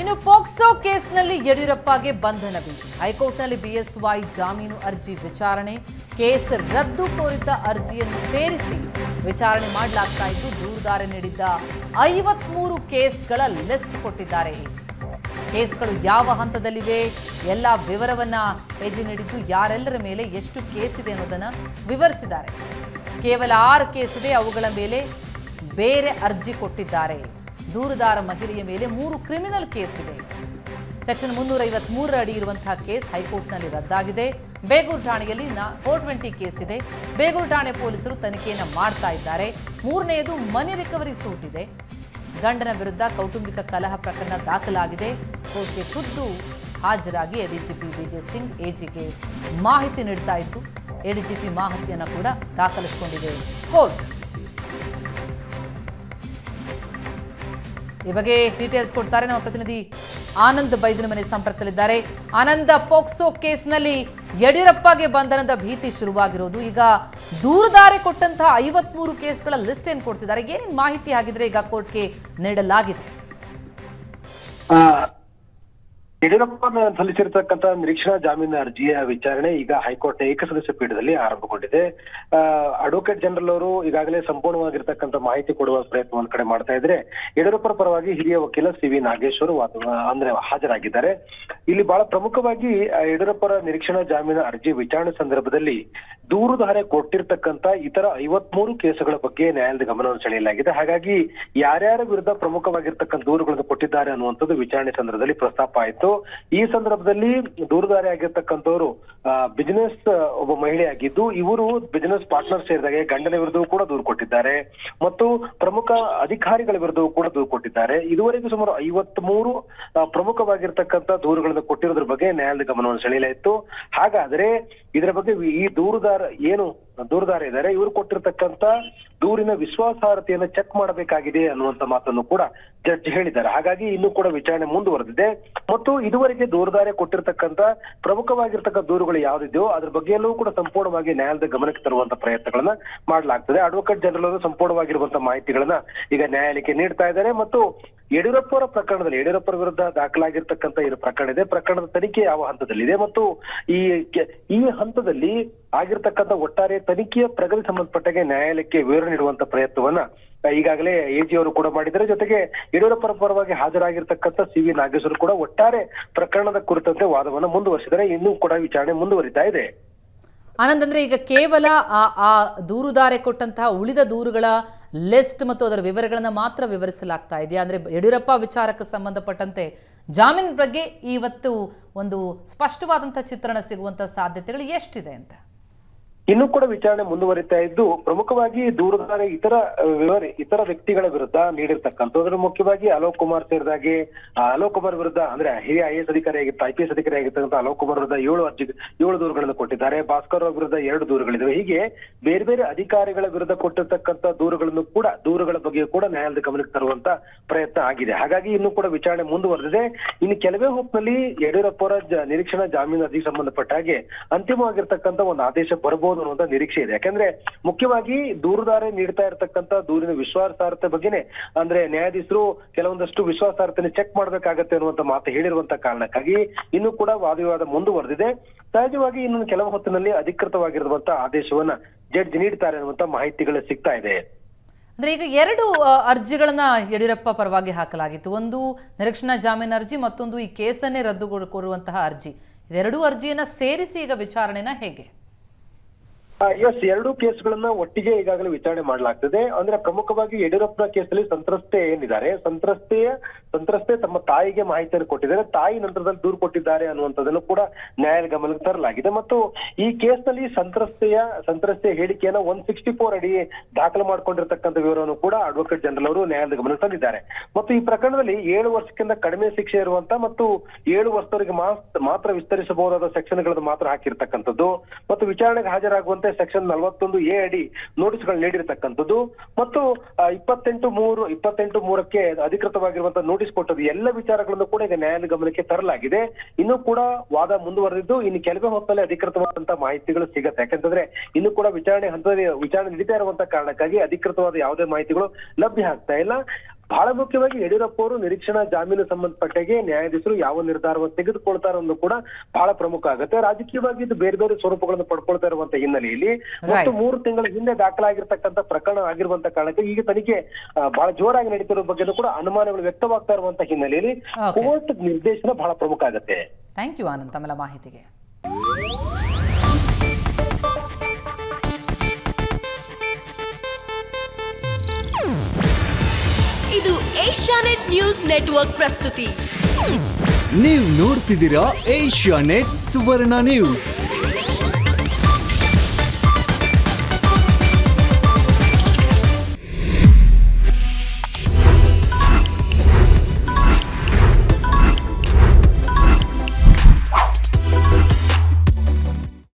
ಇನ್ನು ಪೋಕ್ಸೋ ಕೇಸ್ನಲ್ಲಿ ಯಡಿಯೂರಪ್ಪಗೆ ಬಂಧನ ಭೀತಿ. ಹೈಕೋರ್ಟ್ನಲ್ಲಿ ಬಿಎಸ್ವೈ ಜಾಮೀನು ಅರ್ಜಿ ವಿಚಾರಣೆ. ಕೇಸ್ ರದ್ದು ಕೋರಿದ್ದ ಅರ್ಜಿಯನ್ನು ಸೇರಿಸಿ ವಿಚಾರಣೆ ಮಾಡಲಾಗ್ತಾ ಇದ್ದು, ದೂರುದಾರ ನೀಡಿದ್ದ 53 ಕೇಸ್ಗಳ ಲಿಸ್ಟ್ ಕೊಟ್ಟಿದ್ದಾರೆ ಎಜಿ. ಕೇಸ್ಗಳು ಯಾವ ಹಂತದಲ್ಲಿವೆ ಎಲ್ಲ ವಿವರವನ್ನ ಎಜಿ ನೀಡಿದ್ದು, ಯಾರೆಲ್ಲರ ಮೇಲೆ ಎಷ್ಟು ಕೇಸ್ ಇದೆ ಅನ್ನೋದನ್ನ ವಿವರಿಸಿದ್ದಾರೆ. ಕೇವಲ 6 ಕೇಸ್ ಇದೆ, ಅವುಗಳ ಮೇಲೆ ಬೇರೆ ಅರ್ಜಿ ಕೊಟ್ಟಿದ್ದಾರೆ. ದೂರುದಾರ ಮಹಿಳೆಯ ಮೇಲೆ 3 ಕ್ರಿಮಿನಲ್ ಕೇಸ್ ಇದೆ. ಸೆಕ್ಷನ್ 353 ಅಡಿ ಇರುವಂತಹ ಕೇಸ್ ಹೈಕೋರ್ಟ್ನಲ್ಲಿ ರದ್ದಾಗಿದೆ. ಬೇಗೂರು ಠಾಣೆಯಲ್ಲಿ 420 ಕೇಸ್ ಇದೆ. ಬೇಗೂರು ಠಾಣೆ ಪೊಲೀಸರು ತನಿಖೆಯನ್ನು ಮಾಡ್ತಾ ಇದ್ದಾರೆ. 3ನೇದು ಮನಿ ರಿಕವರಿ ಸೂಟ್ ಇದೆ. ಗಂಡನ ವಿರುದ್ಧ ಕೌಟುಂಬಿಕ ಕಲಹ ಪ್ರಕರಣ ದಾಖಲಾಗಿದೆ. ಕೋರ್ಟ್ಗೆ ಖುದ್ದು ಹಾಜರಾಗಿ ಎಡಿಜಿಪಿ ವಿಜಯ್ ಸಿಂಗ್ ಎಜಿಗೆ ಮಾಹಿತಿ ನೀಡ್ತಾ ಇತ್ತು. ಎಡಿಜಿಪಿ ಮಾಹಿತಿಯನ್ನು ಕೂಡ ದಾಖಲಿಸಿಕೊಂಡಿದೆ ಕೋರ್ಟ್. ಈ ಬಗ್ಗೆ ಡೀಟೇಲ್ಸ್ ಕೊಡ್ತಾರೆ ನಮ್ಮ ಪ್ರತಿನಿಧಿ ಆನಂದ್ ಬೈದನ ಮನೆ ಸಂಪರ್ಕದಲ್ಲಿದ್ದಾರೆ. ಆನಂದ, ಪೋಕ್ಸೋ ಕೇಸ್ನಲ್ಲಿ ಯಡಿಯೂರಪ್ಪಗೆ ಬಂಧನದ ಭೀತಿ ಶುರುವಾಗಿರೋದು, ಈಗ ದೂರುದಾರೆ ಕೊಟ್ಟಂತಹ 53 ಕೇಸ್ಗಳ ಲಿಸ್ಟ್ ಏನ್ ಕೊಡ್ತಿದ್ದಾರೆ, ಏನೇನು ಮಾಹಿತಿ ಆಗಿದ್ರೆ ಈಗ ಕೋರ್ಟ್ಗೆ ನೀಡಲಾಗಿದೆ? ಯಡಿಯೂರಪ್ಪ ಸಲ್ಲಿಸಿರ್ತಕ್ಕಂಥ ನಿರೀಕ್ಷಣಾ ಜಾಮೀನು ಅರ್ಜಿಯ ವಿಚಾರಣೆ ಈಗ ಹೈಕೋರ್ಟ್ ಏಕಸದಸ್ಯ ಪೀಠದಲ್ಲಿ ಆರಂಭಗೊಂಡಿದೆ. ಅಡ್ವೊಕೇಟ್ ಜನರಲ್ ಅವರು ಈಗಾಗಲೇ ಸಂಪೂರ್ಣವಾಗಿರ್ತಕ್ಕಂಥ ಮಾಹಿತಿ ಕೊಡುವ ಪ್ರಯತ್ನ ಒಂದ್ ಕಡೆ ಮಾಡ್ತಾ ಇದ್ರೆ, ಯಡಿಯೂರಪ್ಪರ ಪರವಾಗಿ ಹಿರಿಯ ವಕೀಲ ಸಿ.ವಿ. ನಾಗೇಶ್ವರ್ ಹಾಜರಾಗಿದ್ದಾರೆ. ಇಲ್ಲಿ ಬಹಳ ಪ್ರಮುಖವಾಗಿ ಯಡಿಯೂರಪ್ಪರ ನಿರೀಕ್ಷಣಾ ಜಾಮೀನು ಅರ್ಜಿ ವಿಚಾರಣೆ ಸಂದರ್ಭದಲ್ಲಿ ದೂರುದಾರೆ ಕೊಟ್ಟಿರ್ತಕ್ಕಂಥ ಇತರ 53 ಕೇಸುಗಳ ಬಗ್ಗೆ ನ್ಯಾಯಾಲಯದ ಗಮನವನ್ನು ಸೆಳೆಯಲಾಗಿದೆ. ಹಾಗಾಗಿ ಯಾರ್ಯಾರ ವಿರುದ್ಧ ಪ್ರಮುಖವಾಗಿರ್ತಕ್ಕಂಥ ದೂರುಗಳನ್ನು ಕೊಟ್ಟಿದ್ದಾರೆ ಅನ್ನುವಂಥದ್ದು ವಿಚಾರಣೆ ಸಂದರ್ಭದಲ್ಲಿ ಪ್ರಸ್ತಾಪ ಆಯಿತು. ಈ ಸಂದರ್ಭದಲ್ಲಿ ದೂರುದಾರಿ ಆಗಿರ್ತಕ್ಕಂಥವ್ರು ಬಿಸಿನೆಸ್ ಒಬ್ಬ ಮಹಿಳೆ ಆಗಿದ್ದು, ಇವರು ಬಿಸಿನೆಸ್ ಪಾರ್ಟ್ನರ್ ಸೇರಿದಾಗ ಗಂಡನ ವಿರುದ್ಧವೂ ಕೂಡ ದೂರು ಕೊಟ್ಟಿದ್ದಾರೆ ಮತ್ತು ಪ್ರಮುಖ ಅಧಿಕಾರಿಗಳ ವಿರುದ್ಧವೂ ಕೂಡ ದೂರು ಕೊಟ್ಟಿದ್ದಾರೆ. ಇದುವರೆಗೂ ಸುಮಾರು 53 ಪ್ರಮುಖವಾಗಿರ್ತಕ್ಕಂಥ ದೂರುಗಳನ್ನು ಕೊಟ್ಟಿರೋದ್ರ ಬಗ್ಗೆ ನ್ಯಾಯಾಲಯದ ಗಮನವನ್ನು ಸೆಳೆಯಲಾಯಿತು. ಹಾಗಾದ್ರೆ ಇದರ ಬಗ್ಗೆ ಈ ದೂರುದಾರ ಇದ್ದಾರೆ, ಇವರು ಕೊಟ್ಟಿರ್ತಕ್ಕಂಥ ದೂರಿನ ವಿಶ್ವಾಸಾರ್ಹತೆಯನ್ನು ಚೆಕ್ ಮಾಡಬೇಕಾಗಿದೆ ಅನ್ನುವಂತ ಮಾತನ್ನು ಕೂಡ ಜಡ್ಜ್ ಹೇಳಿದ್ದಾರೆ. ಹಾಗಾಗಿ ಇನ್ನೂ ಕೂಡ ವಿಚಾರಣೆ ಮುಂದುವರೆದಿದೆ ಮತ್ತು ಇದುವರೆಗೆ ದೂರುದಾರೆ ಕೊಟ್ಟಿರ್ತಕ್ಕಂಥ ಪ್ರಮುಖವಾಗಿರ್ತಕ್ಕಂಥ ದೂರುಗಳು ಯಾವ್ದಿದೆಯೋ ಅದ್ರ ಬಗ್ಗೆಯಲ್ಲೂ ಕೂಡ ಸಂಪೂರ್ಣವಾಗಿ ನ್ಯಾಯಾಲಯದ ಗಮನಕ್ಕೆ ತರುವಂತ ಪ್ರಯತ್ನಗಳನ್ನ ಮಾಡಲಾಗ್ತದೆ. ಅಡ್ವೊಕೇಟ್ ಜನರಲ್ ಅವರು ಸಂಪೂರ್ಣವಾಗಿರುವಂತಹ ಮಾಹಿತಿಗಳನ್ನ ಈಗ ನ್ಯಾಯಾಲಯಕ್ಕೆ ನೀಡ್ತಾ ಇದ್ದಾರೆ ಮತ್ತು ಯಡಿಯೂರಪ್ಪರ ಪ್ರಕರಣದಲ್ಲಿ ಯಡಿಯೂರಪ್ಪರ ವಿರುದ್ಧ ದಾಖಲಾಗಿರ್ತಕ್ಕಂಥ ಏನು ಪ್ರಕರಣ ಇದೆ, ಪ್ರಕರಣದ ತನಿಖೆ ಯಾವ ಹಂತದಲ್ಲಿದೆ ಮತ್ತು ಈ ಹಂತದಲ್ಲಿ ಆಗಿರ್ತಕ್ಕಂಥ ಒಟ್ಟಾರೆ ತನಿಖೆಯ ಪ್ರಗತಿ ಸಂಬಂಧಪಟ್ಟಾಗೆ ನ್ಯಾಯಾಲಯಕ್ಕೆ ವಿವರಣೆ ನೀಡುವಂತ ಪ್ರಯತ್ನವನ್ನ ಈಗಾಗಲೇ ಎಜಿ ಅವರು ಕೂಡ ಮಾಡಿದ್ದಾರೆ. ಜೊತೆಗೆ ಯಡಿಯೂರಪ್ಪರ ಪರವಾಗಿ ಹಾಜರಾಗಿರ್ತಕ್ಕಂಥ ಸಿ.ವಿ. ನಾಗೇಶ್ವರ್ ಕೂಡ ಒಟ್ಟಾರೆ ಪ್ರಕರಣದ ಕುರಿತಂತೆ ವಾದವನ್ನ ಮುಂದುವರಿಸಿದರೆ ಇನ್ನೂ ಕೂಡ ವಿಚಾರಣೆ ಮುಂದುವರಿತಾ ಇದೆ. ಆನಂದ್, ಅಂದ್ರೆ ಈಗ ಕೇವಲ ಆ ದೂರುದಾರೆ ಕೊಟ್ಟಂತಹ ಉಳಿದ ದೂರುಗಳ ಲಿಸ್ಟ್ ಮತ್ತು ಅದರ ವಿವರಗಳನ್ನ ಮಾತ್ರ ವಿವರಿಸಲಾಗ್ತಾ ಇದೆಯಾ? ಅಂದ್ರೆ ಯಡಿಯೂರಪ್ಪ ವಿಚಾರಕ್ಕೆ ಸಂಬಂಧಪಟ್ಟಂತೆ ಜಾಮೀನು ಬಗ್ಗೆ ಇವತ್ತು ಒಂದು ಸ್ಪಷ್ಟವಾದಂತಹ ಚಿತ್ರಣ ಸಿಗುವಂತ ಸಾಧ್ಯತೆಗಳು ಎಷ್ಟಿದೆ ಅಂತ? ಇನ್ನೂ ಕೂಡ ವಿಚಾರಣೆ ಮುಂದುವರಿತಾ ಇದ್ದು, ಪ್ರಮುಖವಾಗಿ ದೂರುದಾರ ಇತರ ವ್ಯಕ್ತಿಗಳ ವಿರುದ್ಧ ನೀಡಿರ್ತಕ್ಕಂಥದ್ದು ಮುಖ್ಯವಾಗಿ ಅಲೋಕ್ ಕುಮಾರ್ ಸೇರಿದಾಗೆ ಅಲೋಕ್ ಕುಮಾರ್ ವಿರುದ್ಧ ಅಂದ್ರೆ ಹಿರಿಯ IAS ಅಧಿಕಾರಿ ಆಗಿತ್ತು, IPS ಅಧಿಕಾರಿ ಆಗಿರ್ತಕ್ಕಂಥ ಅಲೋಕ್ ಕುಮಾರ್ ವಿರುದ್ಧ 7 ದೂರುಗಳನ್ನು ಕೊಟ್ಟಿದ್ದಾರೆ. ಭಾಸ್ಕರ್ ಅವ್ರ ವಿರುದ್ಧ 2 ದೂರುಗಳಿವೆ. ಹೀಗೆ ಬೇರೆ ಬೇರೆ ಅಧಿಕಾರಿಗಳ ವಿರುದ್ಧ ಕೊಟ್ಟಿರ್ತಕ್ಕಂಥ ದೂರುಗಳ ಬಗ್ಗೆ ಕೂಡ ನ್ಯಾಯಾಲಯದ ಗಮನಕ್ಕೆ ತರುವಂತ ಪ್ರಯತ್ನ ಆಗಿದೆ. ಹಾಗಾಗಿ ಇನ್ನೂ ಕೂಡ ವಿಚಾರಣೆ ಮುಂದುವರೆದಿದೆ. ಇನ್ನು ಕೆಲವೇ ಹೊತ್ತಿನಲ್ಲಿ ಯಡಿಯೂರಪ್ಪರ ನಿರೀಕ್ಷಣಾ ಜಾಮೀನು ಅರ್ಜಿಗೆ ಸಂಬಂಧಪಟ್ಟ ಹಾಗೆ ಅಂತಿಮವಾಗಿರ್ತಕ್ಕಂಥ ಒಂದು ಆದೇಶ ಬರಬಹುದು ಅನ್ನುವಂತ ನಿರೀಕ್ಷೆ ಇದೆ. ಯಾಕಂದ್ರೆ ಮುಖ್ಯವಾಗಿ ದೂರುದಾರೆ ನೀಡ್ತಾ ಇರತಕ್ಕಂತ ದೂರಿನ ವಿಶ್ವಾಸಾರ್ಹತೆ ಬಗ್ಗೆನೆ ಅಂದ್ರೆ ನ್ಯಾಯಾಧೀಶರು ಕೆಲವೊಂದಷ್ಟು ವಿಶ್ವಾಸಾರ್ಹತೆ ಚೆಕ್ ಮಾಡ್ಬೇಕಾಗತ್ತೆ ಅನ್ನುವಂತ ಮಾತು ಹೇಳಿರುವಂತ ಕಾರಣಕ್ಕಾಗಿ ಇನ್ನೂ ಕೂಡ ವಾದವಿವಾದ ಮುಂದುವರೆದಿದೆ. ಸಹಜವಾಗಿ ಇನ್ನು ಕೆಲವು ಹೊತ್ತಿನಲ್ಲಿ ಅಧಿಕೃತವಾಗಿರುವಂತ ಆದೇಶವನ್ನ ಜಡ್ಜ್ ನೀಡ್ತಾರೆ ಅನ್ನುವಂತ ಮಾಹಿತಿಗಳು ಸಿಗ್ತಾ ಇದೆ. ಅಂದ್ರೆ ಈಗ 2 ಅರ್ಜಿಗಳನ್ನ ಯಡಿಯೂರಪ್ಪ ಪರವಾಗಿ ಹಾಕಲಾಗಿತ್ತು. ಒಂದು ನಿರೀಕ್ಷಣಾ ಜಾಮೀನು ಅರ್ಜಿ, ಮತ್ತೊಂದು ಈ ಕೇಸನ್ನೇ ರದ್ದು ಕೋರುವಂತಹ ಅರ್ಜಿ. ಇದೆರಡೂ ಅರ್ಜಿಯನ್ನ ಸೇರಿಸಿ ಈಗ ವಿಚಾರಣೆನ ಹೇಗೆ? ಎಸ್, 2 ಕೇಸ್ಗಳನ್ನ ಒಟ್ಟಿಗೆ ಈಗಾಗಲೇ ವಿಚಾರಣೆ ಮಾಡಲಾಗ್ತದೆ. ಅಂದ್ರೆ ಪ್ರಮುಖವಾಗಿ ಯಡಿಯೂರಪ್ಪನ ಕೇಸಲ್ಲಿ ಸಂತ್ರಸ್ತೆ ಏನಿದ್ದಾರೆ, ಸಂತ್ರಸ್ತೆ ತಮ್ಮ ತಾಯಿಗೆ ಮಾಹಿತಿಯನ್ನು ಕೊಟ್ಟಿದ್ದಾರೆ. ತಾಯಿ ನಂತರದಲ್ಲಿ ದೂರು ಕೊಟ್ಟಿದ್ದಾರೆ ಅನ್ನುವಂಥದ್ದನ್ನು ಕೂಡ ನ್ಯಾಯಾಲಯ ಗಮನಕ್ಕೆ ತರಲಾಗಿದೆ ಮತ್ತು ಈ ಕೇಸ್ನಲ್ಲಿ ಸಂತ್ರಸ್ತೆಯ ಹೇಳಿಕೆಯನ್ನ 164 ಅಡಿ ದಾಖಲು ಮಾಡಿಕೊಂಡಿರ್ತಕ್ಕಂಥ ವಿವರವನ್ನು ಕೂಡ ಅಡ್ವೊಕೇಟ್ ಜನರಲ್ ಅವರು ನ್ಯಾಯಾಲಯದ ಗಮನಕ್ಕೆ ತಂದಿದ್ದಾರೆ. ಮತ್ತು ಈ ಪ್ರಕರಣದಲ್ಲಿ 7 ವರ್ಷಕ್ಕಿಂತ ಕಡಿಮೆ ಶಿಕ್ಷೆ ಇರುವಂತ ಮತ್ತು 7 ವರ್ಷದವರೆಗೆ ಮಾತ್ರ ವಿಸ್ತರಿಸಬಹುದಾದ ಸೆಕ್ಷನ್ಗಳನ್ನು ಮಾತ್ರ ಹಾಕಿರ್ತಕ್ಕಂಥದ್ದು ಮತ್ತು ವಿಚಾರಣೆಗೆ ಹಾಜರಾಗುವಂತೆ ಸೆಕ್ಷನ್ 41A ಅಡಿ ನೋಟಿಸ್ಗಳು ನೀಡಿರ್ತಕ್ಕಂಥದ್ದು ಮತ್ತು 28/3ಕ್ಕೆ ಅಧಿಕೃತವಾಗಿರುವಂತಹ ನೋಟಿಸ್ ಕೊಟ್ಟದ್ದು ಎಲ್ಲ ವಿಚಾರಗಳನ್ನು ಕೂಡ ಈಗ ನ್ಯಾಯಾಲಯ ಗಮನಕ್ಕೆ ತರಲಾಗಿದೆ. ಇನ್ನೂ ಕೂಡ ವಾದ ಮುಂದುವರೆದಿದ್ದು ಇನ್ನು ಕೆಲವೇ ಹೊತ್ತಲ್ಲಿ ಅಧಿಕೃತವಾದಂತಹ ಮಾಹಿತಿಗಳು ಸಿಗತ್ತೆ. ಯಾಕಂತಂದ್ರೆ ಇನ್ನು ಕೂಡ ವಿಚಾರಣೆ ನಡೀತಾ ಇರುವಂತಹ ಕಾರಣಕ್ಕಾಗಿ ಅಧಿಕೃತವಾದ ಯಾವುದೇ ಮಾಹಿತಿಗಳು ಲಭ್ಯ ಆಗ್ತಾ ಇಲ್ಲ. ಬಹಳ ಮುಖ್ಯವಾಗಿ ಯಡಿಯೂರಪ್ಪ ಅವರು ನಿರೀಕ್ಷಣಾ ಜಾಮೀನು ಸಂಬಂಧಪಟ್ಟಾಗೆ ನ್ಯಾಯಾಧೀಶರು ಯಾವ ನಿರ್ಧಾರವನ್ನು ತೆಗೆದುಕೊಳ್ತಾರೆ ಅನ್ನೋದು ಕೂಡ ಬಹಳ ಪ್ರಮುಖ ಆಗುತ್ತೆ. ರಾಜಕೀಯವಾಗಿ ಇದು ಬೇರೆ ಬೇರೆ ಸ್ವರೂಪಗಳನ್ನು ಪಡ್ಕೊಳ್ತಾ ಇರುವಂತ ಹಿನ್ನೆಲೆಯಲ್ಲಿ ಮತ್ತು 3 ತಿಂಗಳ ಹಿಂದೆ ದಾಖಲಾಗಿರ್ತಕ್ಕಂಥ ಪ್ರಕರಣ ಆಗಿರುವಂತ ಕಾರಣಕ್ಕೆ ಈಗ ತನಿಖೆ ಬಹಳ ಜೋರಾಗಿ ನಡೀತಿರೋ ಬಗ್ಗೆ ಕೂಡ ಅನುಮಾನಗಳು ವ್ಯಕ್ತವಾಗ್ತಾ ಇರುವಂತ ಹಿನ್ನೆಲೆಯಲ್ಲಿ ಕೋರ್ಟ್ ನಿರ್ದೇಶನ ಬಹಳ ಪ್ರಮುಖ ಆಗುತ್ತೆ. ಥ್ಯಾಂಕ್ ಯು ಆನಂದ್ ತಮ್ಮೆಲ್ಲ ಮಾಹಿತಿಗೆ. ಇದು ಏಷ್ಯಾನೆಟ್ ನ್ಯೂಸ್ ನೆಟ್ವರ್ಕ್ ಪ್ರಸ್ತುತಿ. ನೀವು ನೋಡ್ತಿದ್ದೀರಾ ಏಷ್ಯಾನೆಟ್ ಸುವರ್ಣ ನ್ಯೂಸ್.